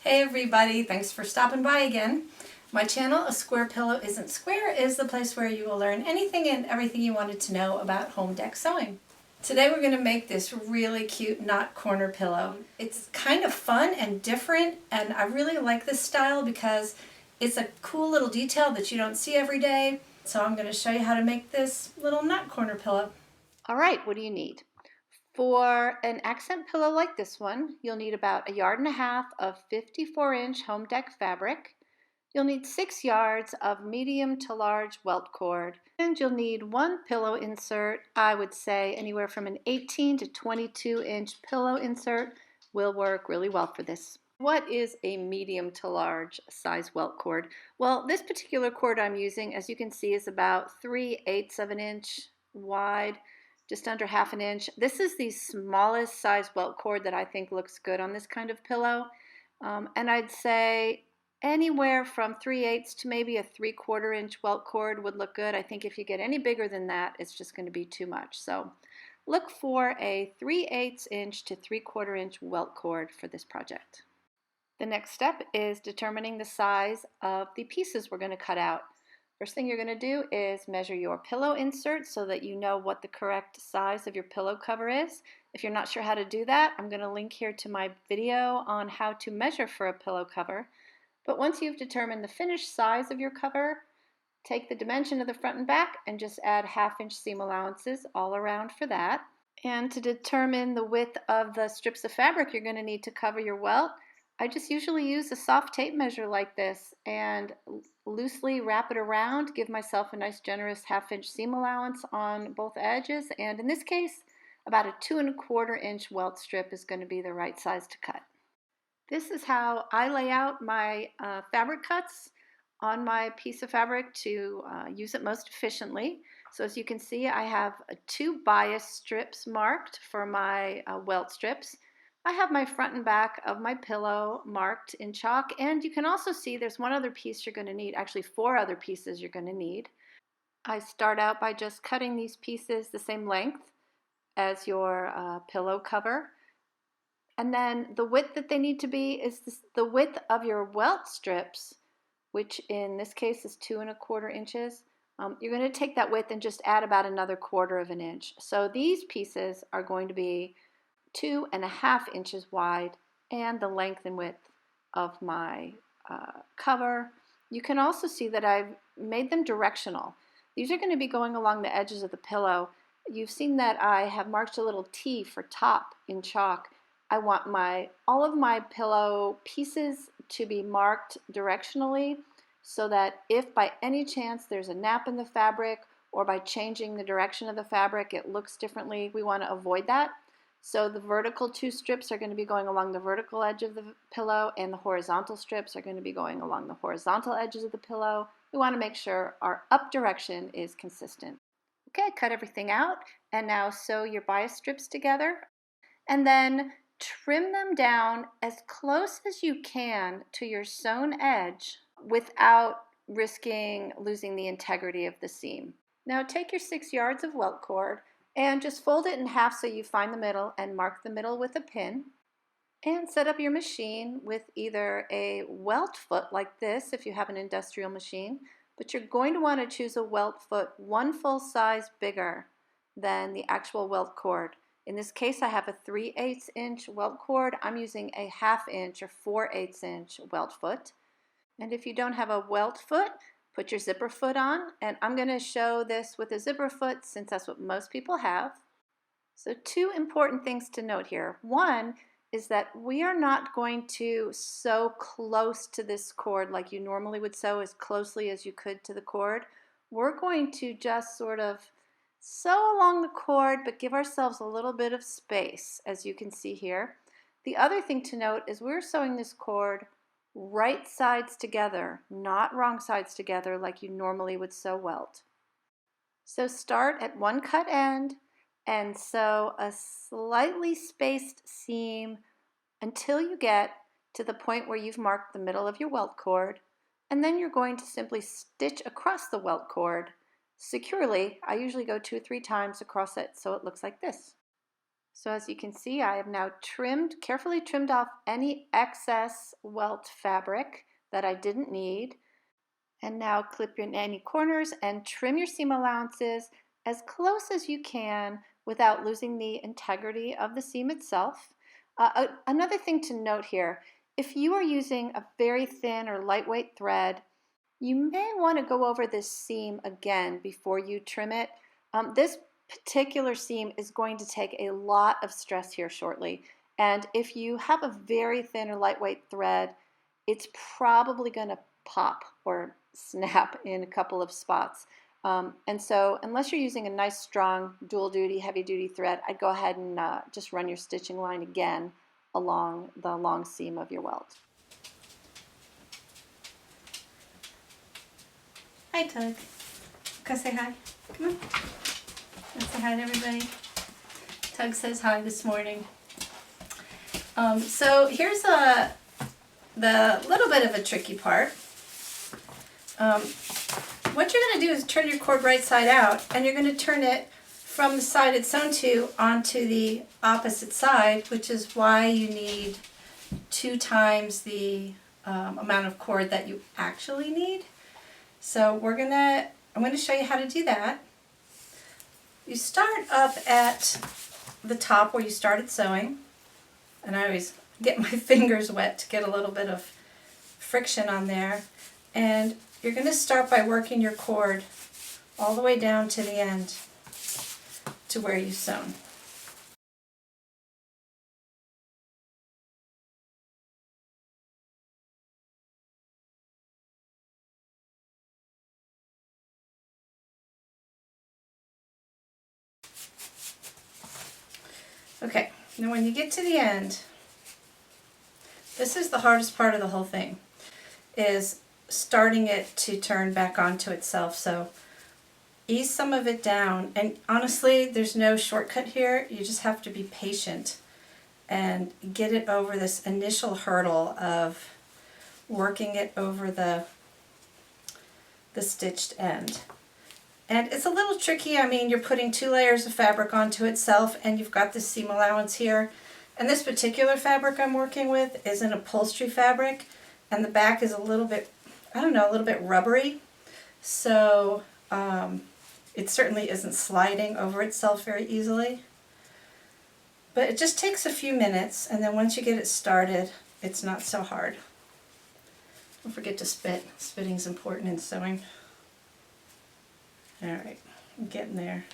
Hey everybody, thanks for stopping by again. My channel, A Square Pillow Isn't Square, is the place where you will learn anything and everything you wanted to know about home deck sewing. Today we're going to make this really cute knot corner pillow. It's kind of fun and different, and I really like this style because it's a cool little detail that you don't see every day. So I'm going to show you how to make this little knot corner pillow. All right, what do you need? For an accent pillow like this one, you'll need about 1.5 yards of 54-inch home deck fabric. You'll need 6 yards of medium to large welt cord, and you'll need one pillow insert. I would say anywhere from an 18 to 22-inch pillow insert will work really well for this. What is a medium to large size welt cord? Well, this particular cord I'm using, as you can see, is about 3/8 of an inch wide, just under 1/2 an inch. This is the smallest size welt cord that I think looks good on this kind of pillow. And I'd say anywhere from 3/8 to maybe a 3/4 inch welt cord would look good. I think if you get any bigger than that, it's just going to be too much. So look for a 3/8 inch to 3/4 inch welt cord for this project. The next step is determining the size of the pieces we're going to cut out. First thing you're going to do is measure your pillow insert so that you know what the correct size of your pillow cover is. If you're not sure how to do that, I'm going to link here to my video on how to measure for a pillow cover. But once you've determined the finished size of your cover, take the dimension of the front and back and just add 1/2 inch seam allowances all around for that. And to determine the width of the strips of fabric you're going to need to cover your welt, I just usually use a soft tape measure like this and loosely wrap it around, give myself a nice generous 1/2 inch seam allowance on both edges, and in this case about a 2¼ inch welt strip is going to be the right size to cut. This is how I lay out my fabric cuts on my piece of fabric to use it most efficiently. So as you can see, I have 2 bias strips marked for my welt strips. I have my front and back of my pillow marked in chalk, and you can also see there's one other piece you're going to need, actually 4 other pieces you're going to need. I start out by just cutting these pieces the same length as your pillow cover. And then the width that they need to be is the width of your welt strips, which in this case is 2¼ inches. You're going to take that width and just add about another 1/4 inch. So these pieces are going to be 2½ inches wide, and the length and width of my cover. You can also see that I've made them directional. These are going to be going along the edges of the pillow. You've seen that I have marked a little T for top in chalk. I want all of my pillow pieces to be marked directionally so that if by any chance there's a nap in the fabric or by changing the direction of the fabric it looks differently, we want to avoid that. So the vertical 2 strips are going to be going along the vertical edge of the pillow, and the horizontal strips are going to be going along the horizontal edges of the pillow. We want to make sure our up direction is consistent. Okay, cut everything out, and now sew your bias strips together, and then trim them down as close as you can to your sewn edge without risking losing the integrity of the seam. Now take your 6 yards of welt cord and just fold it in half so you find the middle and mark the middle with a pin. And set up your machine with either a welt foot like this if you have an industrial machine, but you're going to want to choose a welt foot 1 full size bigger than the actual welt cord. In this case, I have a 3/8 inch welt cord. I'm using a 1/2 inch or 4/8 inch welt foot. And if you don't have a welt foot, put your zipper foot on. And I'm going to show this with a zipper foot since that's what most people have. So 2 important things to note here. One is that we are not going to sew close to this cord like you normally would sew, as closely as you could to the cord. We're going to just sort of sew along the cord, but give ourselves a little bit of space, as you can see here. The other thing to note is we're sewing this cord right sides together, not wrong sides together like you normally would sew welt. So start at one cut end and sew a slightly spaced seam until you get to the point where you've marked the middle of your welt cord, and then you're going to simply stitch across the welt cord securely. I usually go 2 or 3 times across it so it looks like this. So as you can see, I have now carefully trimmed off any excess welt fabric that I didn't need. And now clip in any corners and trim your seam allowances as close as you can without losing the integrity of the seam itself. Another thing to note here, if you are using a very thin or lightweight thread, you may want to go over this seam again before you trim it. This particular seam is going to take a lot of stress here shortly. And if you have a very thin or lightweight thread, it's probably going to pop or snap in a couple of spots. And so unless you're using a nice strong dual duty, heavy duty thread, I'd go ahead and just run your stitching line again along the long seam of your welt. Hi, Tug. Go say hi. Come on. Go say hi to everybody. Tug says hi this morning. So here's the little bit of a tricky part. What you're going to do is turn your cord right side out, and you're going to turn it from the side it's sewn to onto the opposite side, which is why you need 2 times the amount of cord that you actually need. So I'm going to show you how to do that. You start up at the top where you started sewing, and I always get my fingers wet to get a little bit of friction on there, and you're going to start by working your cord all the way down to the end to where you sewn. Okay, now when you get to the end, this is the hardest part of the whole thing, is starting it to turn back onto itself. So ease some of it down, and honestly, there's no shortcut here. You just have to be patient and get it over this initial hurdle of working it over the stitched end. And it's a little tricky. I mean, you're putting 2 layers of fabric onto itself, and you've got this seam allowance here. And this particular fabric I'm working with is an upholstery fabric, and the back is a little bit, I don't know, a little bit rubbery. So it certainly isn't sliding over itself very easily. But it just takes a few minutes, and then once you get it started, it's not so hard. Don't forget to spit. Spitting's important in sewing. Alright, I'm getting there.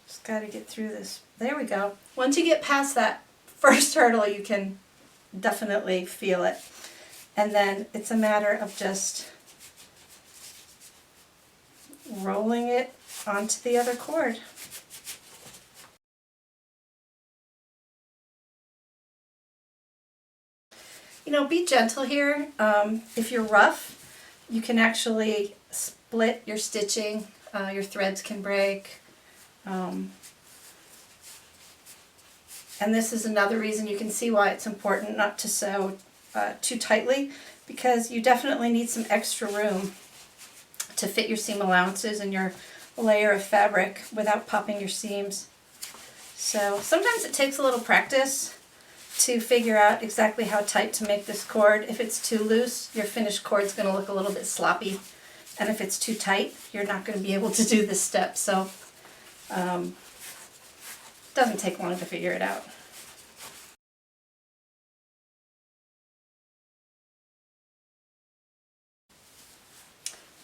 Just got to get through this. There we go. Once you get past that first hurdle, you can definitely feel it. And then it's a matter of just rolling it onto the other cord. You know, be gentle here. If you're rough, you can actually split your stitching. Your threads can break. And this is another reason you can see why it's important not to sew too tightly, because you definitely need some extra room to fit your seam allowances and your layer of fabric without popping your seams. So sometimes it takes a little practice to figure out exactly how tight to make this cord. If it's too loose, your finished cord's going to look a little bit sloppy, and if it's too tight, you're not going to be able to do this step. So it doesn't take long to figure it out.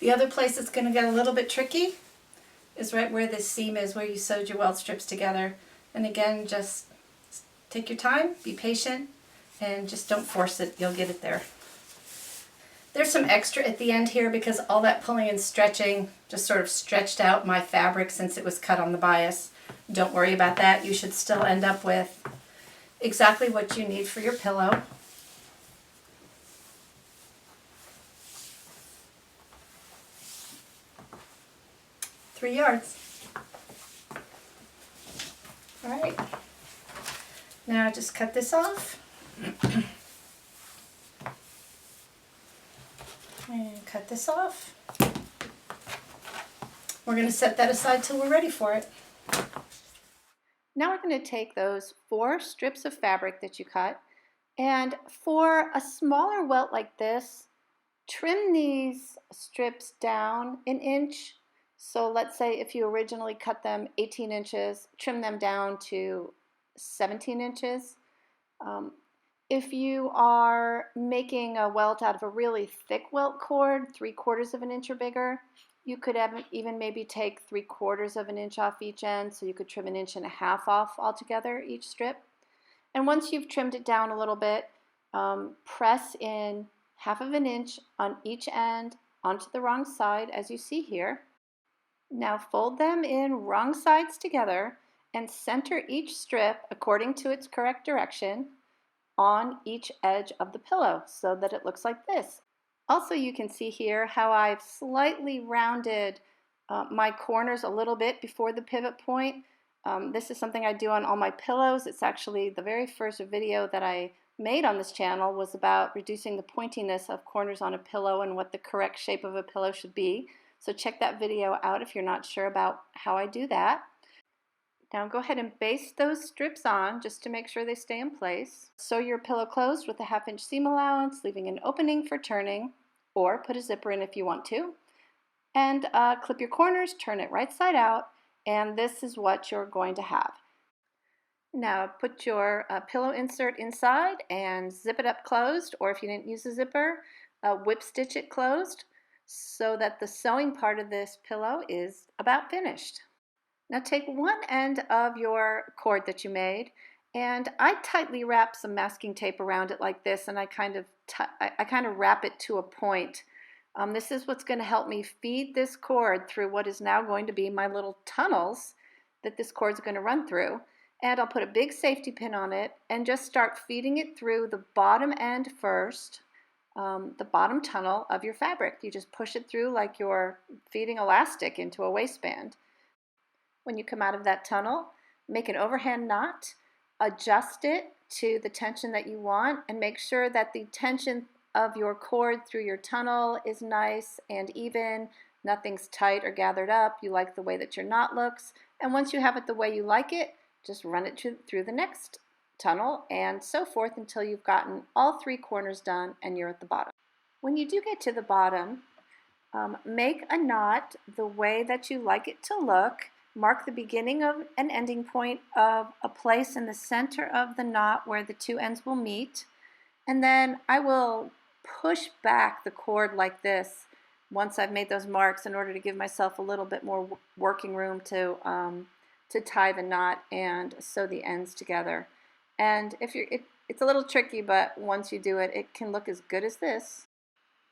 The other place that's going to get a little bit tricky is right where this seam is, where you sewed your welt strips together. And again, just take your time, be patient, and just don't force it. You'll get it there. There's some extra at the end here because all that pulling and stretching just sort of stretched out my fabric since it was cut on the bias. Don't worry about that. You should still end up with exactly what you need for your pillow. Three yards. All right. Now just cut this off. And cut this off. We're going to set that aside till we're ready for it. Now we're going to take those 4 strips of fabric that you cut, and for a smaller welt like this, trim these strips down an inch. So let's say if you originally cut them 18 inches, trim them down to 17 inches. Um, if you are making a welt out of a really thick welt cord, 3/4 of an inch or bigger, you could even maybe take 3/4 of an inch off each end, so you could trim 1.5 inches off altogether each strip. And once you've trimmed it down a little bit, press in 1/2 inch on each end onto the wrong side, as you see here. Now fold them in wrong sides together and center each strip according to its correct direction on each edge of the pillow so that it looks like this. Also, you can see here how I've slightly rounded my corners a little bit before the pivot point. This is something I do on all my pillows. It's actually the very first video that I made on this channel was about reducing the pointiness of corners on a pillow and what the correct shape of a pillow should be. So check that video out if you're not sure about how I do that. Now go ahead and baste those strips on just to make sure they stay in place. Sew your pillow closed with a 1/2 inch seam allowance, leaving an opening for turning, or put a zipper in if you want to. And clip your corners, turn it right side out, and this is what you're going to have. Now put your pillow insert inside and zip it up closed, or if you didn't use a zipper, whip stitch it closed so that the sewing part of this pillow is about finished. Now take one end of your cord that you made, and I tightly wrap some masking tape around it like this, and I kind of wrap it to a point. This is what's going to help me feed this cord through what is now going to be my little tunnels that this cord is going to run through. And I'll put a big safety pin on it and just start feeding it through the bottom end first, the bottom tunnel of your fabric. You just push it through like you're feeding elastic into a waistband. When you come out of that tunnel, make an overhand knot, adjust it to the tension that you want, and make sure that the tension of your cord through your tunnel is nice and even. Nothing's tight or gathered up. You like the way that your knot looks. And once you have it the way you like it, just run it through the next tunnel and so forth until you've gotten all 3 corners done and you're at the bottom. When you do get to the bottom, make a knot the way that you like it to look. Mark the beginning of an ending point of a place in the center of the knot where the 2 ends will meet. And then I will push back the cord like this once I've made those marks in order to give myself a little bit more working room to tie the knot and sew the ends together. And it's a little tricky, but once you do it, it can look as good as this.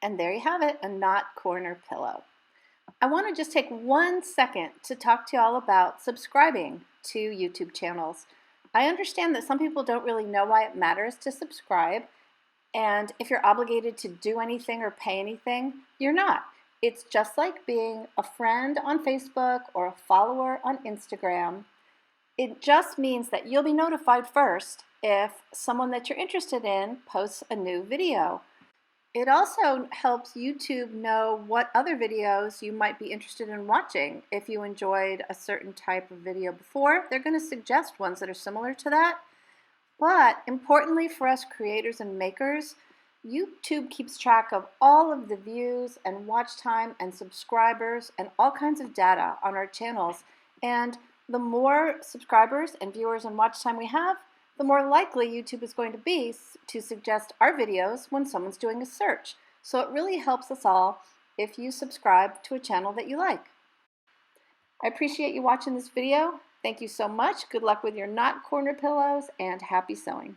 And there you have it, a knot corner pillow. I want to just take 1 second to talk to you all about subscribing to YouTube channels. I understand that some people don't really know why it matters to subscribe, and if you're obligated to do anything or pay anything, you're not. It's just like being a friend on Facebook or a follower on Instagram. It just means that you'll be notified first if someone that you're interested in posts a new video. It also helps YouTube know what other videos you might be interested in watching. If you enjoyed a certain type of video before, they're going to suggest ones that are similar to that. But importantly for us creators and makers, YouTube keeps track of all of the views and watch time and subscribers and all kinds of data on our channels. And the more subscribers and viewers and watch time we have, the more likely YouTube is going to be to suggest our videos when someone's doing a search. So it really helps us all if you subscribe to a channel that you like. I appreciate you watching this video. Thank you so much. Good luck with your knot corner pillows and happy sewing.